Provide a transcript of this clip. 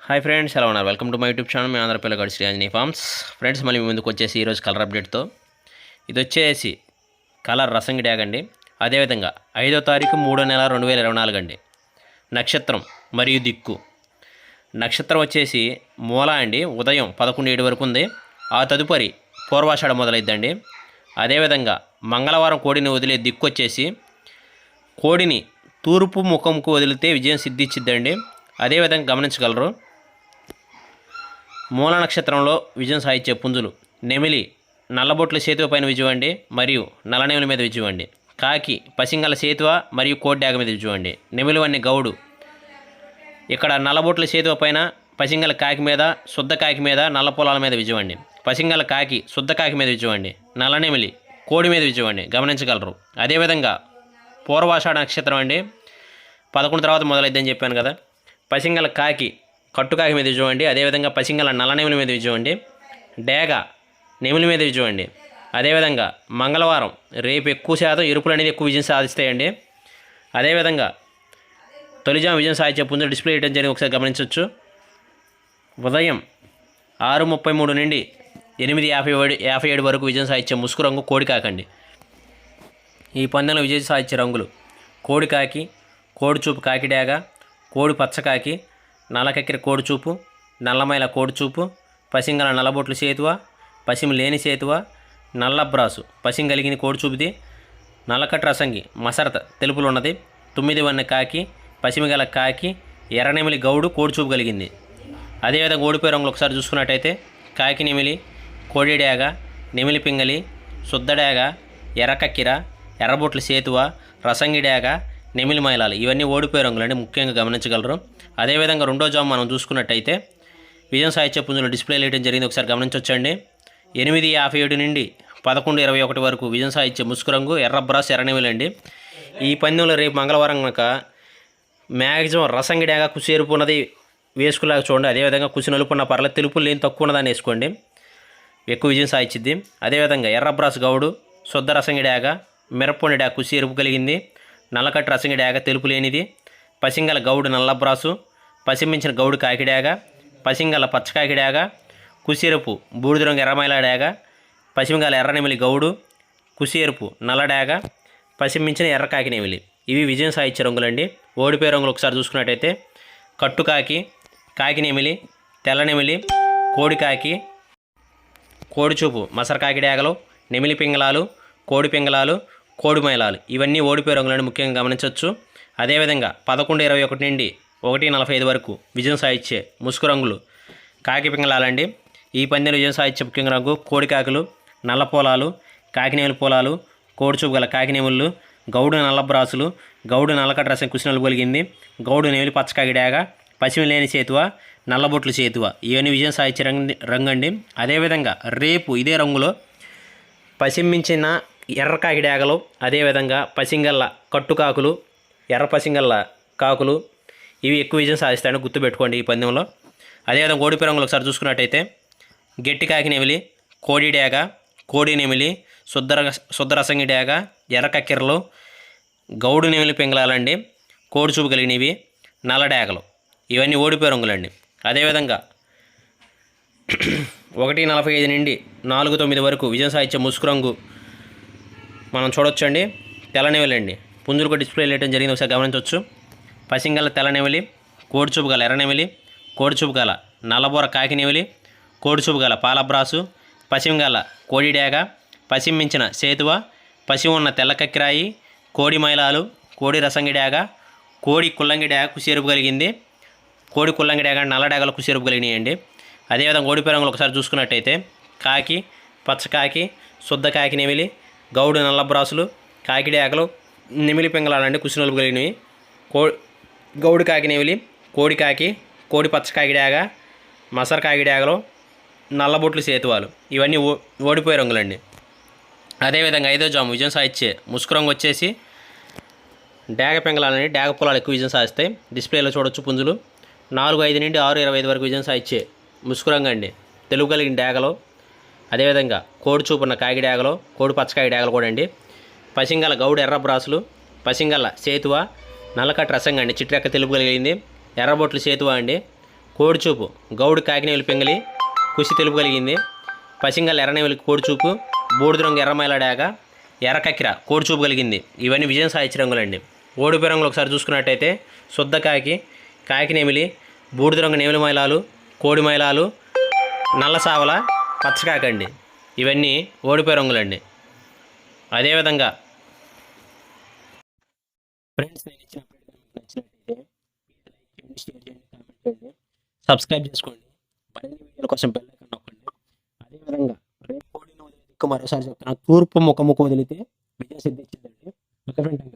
Hi friends, ఎలా ఉన్నారు? Welcome to my YouTube channel. మీ అందరి పిల్లగాడు శ్రీ ఆంజనేయ ఫార్మ్స్. ఫ్రెండ్స్, మళ్ళీ మీ ముందుకు వచ్చేసి ఈరోజు కలర్ అప్డేట్తో. ఇది వచ్చేసి కలర్ రసంగి డ్యాగ్ అండి. అదేవిధంగా 5వ తారీఖు 3వ నెల 2024 అండి. నక్షత్రం మరియు దిక్కు. నక్షత్రం వచ్చేసి మూల అండి. ఉదయం 11:07 వరకు ఉంది. ఆ తదుపరి పూర్వాషాఢ మొదలైద్దండి. అదేవిధంగా మంగళవారం కోడిని వదిలే దిక్కు వచ్చేసి కోడిని తూర్పు ముఖంకు వదిలితే విజయం సిద్ధించిద్దండి. అదేవిధంగా గమనించగలరు. మూల నక్షత్రంలో విజయం సాధించే పుంజులు నెమిలి నల్లబొట్ల సేతువ పైన విజయం అండి, మరియు నల్లనెమిలి మీద విజయం అండి. కాకి పసింగల సేతువ మరియు కోడ్డాగ మీద విజయం అండి. నెమిలి వన్ని గౌడు ఇక్కడ నల్లబొట్ల సేతువ పైన పసింగల కాకి మీద, శుద్ధ కాకి మీద, నల్ల పొలాల మీద విజయం అండి. పసింగల కాకి శుద్ధ కాకి మీద విజయం అండి. నల్లనెమిలి కోడి మీద విజయం అండి. గమనించగలరు. అదేవిధంగా పూర్వాషాఢ నక్షత్రం అండి 11 తర్వాత మొదలైద్దని చెప్పాను కదా. పసింగల కాకి కట్టుకాకి మీద విజయం అండి. అదేవిధంగా పసింగల నల్లనెమిలి మీద విజయం అండి. డేగ నెమిలి మీద విజయం అండి. అదేవిధంగా మంగళవారం రేపు ఎక్కువ శాతం ఎరుపులు అనేది ఎక్కువ విజయం సాధిస్తాయండి. అదేవిధంగా తొలిజాము విజయం సాధించే పుంజులు డిస్ప్లే చేయడం జరిగింది, ఒకసారి గమనించవచ్చు. ఉదయం 6:33 నుండి 8:57 వరకు విజయం సాధించే ముసుగు రంగు కోడికాకండి. ఈ పందెంలో విజయం సాధించే రంగులు కోడికాకి, కోడిచూపు కాకిడాగ, కోడి పచ్చకాకి, నల్లకెక్కిర కోడిచూపు, నల్లమైల కోడిచూపు, పసింగల నల్లబొట్లు సేతువ, పసిమి లేని సేతువ, నల్లబ్రాసు పసింగలిగిన కోడిచూపుది, నల్లకట్ట రసంగి మసరత తెలుపులు ఉన్నది, 9 వన్న కాకి, పసిమిగల కాకి, ఎర్రనెమిలి గౌడు కోడిచూపు కలిగింది. అదేవిధంగా ఓడిపోయే రంగులు ఒకసారి చూసుకున్నట్టయితే కాకి నెమిలి, కోడి డాగ, నెమిలి పింగలి, శుద్ధ డాగ, ఎర్రకక్కిర, ఎర్రబొట్ల సేతువ, రసంగి డాగ, నెమిలి మైలాలు ఇవన్నీ ఓడిపోయే రంగులు అండి, ముఖ్యంగా గమనించగలరు. అదేవిధంగా రెండో జాము మనం చూసుకున్నట్టయితే విజయం సాహిత్య పుంజులు డిస్ప్లే వేయడం జరిగింది, ఒకసారి గమనించవచ్చండి. 8:57 నుండి 11:21 వరకు విజయం సాహిత్య ముసుగు రంగు ఎర్రబ్రాస్ ఎర్రనెమిలి అండి. ఈ పందెంలో రేపు మంగళవారం కనుక మ్యాక్సిమం రసంగి డాగ కుసి ఎరుపు ఉన్నది వేసుకులాగా చూడండి. అదేవిధంగా కుసి నలుపున్న పర్లేదు, తెలుపులు లేని తక్కువ ఉన్నదాన్ని వేసుకోండి, ఎక్కువ విజయం సాధించిద్ది. అదేవిధంగా ఎర్రబ్రాస్ గౌడు, శుద్ధ రసంగి డాగ, మిరప్పొండి డాగ కుసి ఎరుపు కలిగింది, నల్లకట్టు రసంగి డాగ తెలుపు లేనిది, పసింగల గౌడు నల్లబ్రాసు, పసిమించిన గౌడు కాకిడాగ, పసింగల పచ్చకాకి డాగ, కుసిరెపు బూడిద రంగు ఎర్రమైల డాగ, పసిమిగల ఎర్రనెమిలి గౌడు, కుసిరెపు నల్ల డాగ, పసిమించిన ఎర్రకాకి నెమిలి ఇవి విజయం సాధించే రంగులండి. ఓడిపోయే రంగులు ఒకసారి చూసుకున్నట్టయితే కట్టుకాకి, కాకినెమిలి, తెల్లనెమిలి, కోడికాకి, కోడిచూపు మసరకాకి డాగలు, నెమిలి పింగళాలు, కోడి పింగళాలు, కోడి మైలాలు ఇవన్నీ ఓడిపోయే రంగులని ముఖ్యంగా గమనించవచ్చు. అదేవిధంగా 11:21 నుండి 1:45 వరకు విజయం సాధించే ముసుగు రంగులు కాకి పింగళాలండి. ఈ పందెంలో విజయం సాధించే ముఖ్యంగా రంగు కోడికాకులు, నల్ల పొలాలు, కాకినేములు పొలాలు, కోడిచూపు గల కాకినేముళ్ళు, గౌడు నల్లబ్రాసులు, గౌడు నల్లకట్ట రసం కుసి నలుపు కలిగింది, గౌడు నెమిలి పచ్చకాకి డాగ, పసిమి లేని సేతువ, నల్లబొట్లు సేతువ ఇవన్నీ విజయం సాధించే రంగు అండి. అదేవిధంగా రేపు ఇదే రంగులో పసిమించిన ఎర్రకాకి డాగలు, అదేవిధంగా పసింగల్ల కట్టుకాకులు, ఎర్ర పసింగల్ల కాకులు ఇవి ఎక్కువ విజయం సాధిస్తాయని గుర్తుపెట్టుకోండి ఈ పందెంలో. అదేవిధంగా ఓడిపోయే రంగులు ఒకసారి చూసుకున్నట్టయితే గట్టి కాకి నెమిలి, కోడి డాగ, కోడి నెమిలి, శుద్ధ రసంగి డాగ, ఎర్ర కక్కెరలు, గౌడు నెమిలి పింగళాలండి, కోడి చూపు కలిగినవి, నల్ల డాగలు ఇవన్నీ ఓడిపోయే రంగులండి. అదేవిధంగా 1:45 నుండి 4:09 వరకు విజయం సాధించే ముసుగు రంగు మనం చూడొచ్చండి, తెల్లనెమిలి అండి. పుంజులకు డిస్ప్లే వేయడం జరిగింది, ఒకసారి గమనించవచ్చు. పసింగల తెల్లనెమిలి, కోడిచూపు గల ఎర్రనెమిలి, కోడిచూపు గల నల్లబోర కాకినెమిలి, కోడిచూపు గల పాలబ్రాసు, పసిమిగల కోడి డాగ, పసిమించిన సేతువ, పసిమి ఉన్న తెల్లకక్కిరాయి, కోడి మైలాలు, కోడి రసంగి డాగ, కోడి కుల్లంగి డాగ కుసేరుపు కలిగింది, కోడి కుల్లంగి డాగ నల్ల డాగలు కుసేరుపు కలిగినాయండి. అదేవిధంగా ఓడిపోయే రంగులు ఒకసారి చూసుకున్నట్టయితే కాకి, పచ్చకాకి, శుద్ధ కాకి నెమిలి, గౌడు నల్లబ్రాసులు, కాకి డాగలు, నెమిలి పింగళాలండి కుసి నలుపు కలిగినవి, గౌడు కాకి నెమిలి, కోడి కాకి, కోడి పచ్చకాకి డాగ, మసర కాకి డాగలు, నల్లబొట్లు సేతువాలు ఇవన్నీ ఓడిపోయే రంగులండి. అదేవిధంగా 5వ జాము విజయం సాధించే ముసుగు రంగు వచ్చేసి డాగ పింగళాలని, డాగ పొలాలు ఎక్కువ విజయం సాధిస్తాయి, డిస్ప్లేలో చూడొచ్చు పుంజులు. 4:05 నుండి 6:25 వరకు విజయం సాధించే ముసుగు రంగు అండి, తెలుగు కలిగిన డాగలు. అదేవిధంగా కోడి చూపున్న కాకి డాగలు, కోడి పచ్చకాకి డాగలు కూడా అండి. పసింగల గౌడు ఎర్రబ్రాసులు, పసింగల సేతువ, నల్లకట్ట రసంగా అండి, చిట్రెక్క తెలుపు కలిగింది, ఎర్రబొట్లు సేతువ అండి, కోడిచూపు గౌడు కాకినేవులు పింగళి కుసి తెలుపు కలిగింది. పసింగల్ ఎర్రనేవులకి కోడిచూపు, బూడిద రంగు ఎర్రమైలాడాక ఎర్రకక్కిర కోడిచూపు కలిగింది. ఇవన్నీ విజయం సాధించిన రంగులండి. ఓడిపోయే రంగులు ఒకసారి చూసుకున్నట్టయితే శుద్ధ కాకి, కాకినేమిలి, బూడిద రంగు నేమిలి మైలాలు, కోడి మైలాలు, నల్ల సావల, పచ్చకాకండి. ఇవన్నీ ఓడిపోయే రంగులండి. అదేవిధంగా ఫ్రెండ్స్, నేను ఇచ్చిన నచ్చినట్టయితే సబ్స్క్రైబ్ చేసుకోండి. మరిన్ని వీడియోల కోసం బెల్ ఐకాన్ నొక్కండి. అదేవిధంగా రేపు కోడిని వదిలే దిక్కు మరోసారి చెప్తున్నా, తూర్పు ముఖముకు వదిలితే విజయం సిద్ధించిందండి. Okay friend.